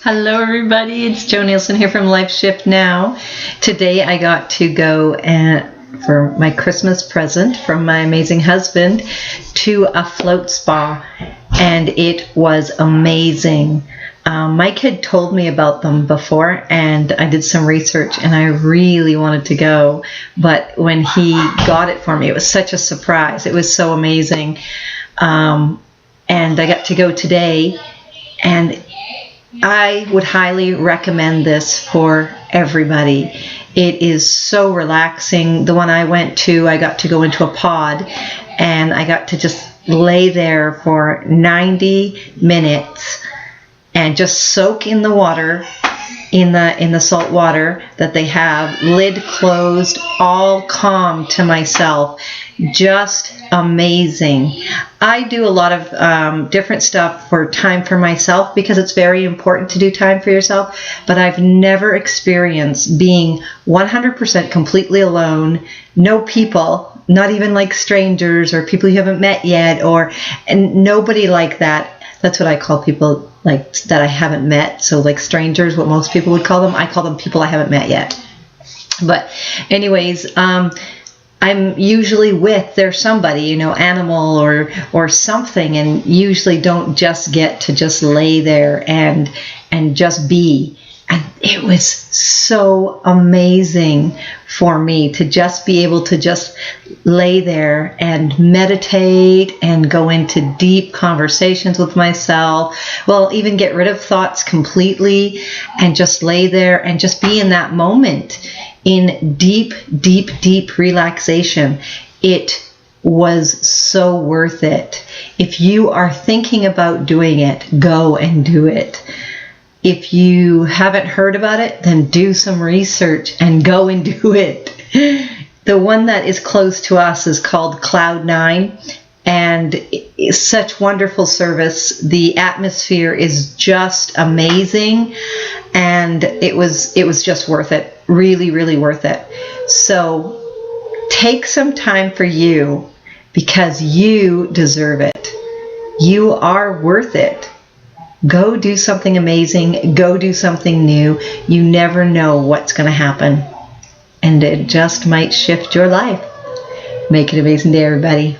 Hello everybody, it's Jo Nielsen here from Life Shift Now. Today I got to go for my Christmas present from my amazing husband to a float spa, and it was amazing. Mike had told me about them before, and I did some research, and I really wanted to go, but when he got it for me, it was such a surprise. It was so amazing, and I got to go today, and I would highly recommend this for everybody. It is so relaxing. The one I went to, I got to go into a pod, and I got to just lay there for 90 minutes and just soak in the water, in the salt water that they have, lid closed, all calm to myself. Just amazing. I do a lot of different stuff for time for myself because it's very important to do time for yourself, but I've never experienced being 100% completely alone, no people, not even like strangers or people you haven't met yet, and nobody like that. That's what I call people like that I haven't met. So like strangers, what most people would call them, I call them people I haven't met yet. But anyways, I'm usually with there's somebody, animal or something, and usually don't just get to just lay there and just be. And it was so amazing for me to just be able to just lay there and meditate and go into deep conversations with myself. Well, even get rid of thoughts completely and just lay there and just be in that moment in deep, deep, deep relaxation. It was so worth it. If you are thinking about doing it, go and do it. If you haven't heard about it, then do some research and go and do it. The one that is close to us is called Cloud9, and it's such wonderful service. The atmosphere is just amazing, and it was just worth it. Really, really worth it. So take some time for you because you deserve it. You are worth it. Go do something amazing. Go do something new. You never know what's going to happen. And it just might shift your life. Make it an amazing day, everybody.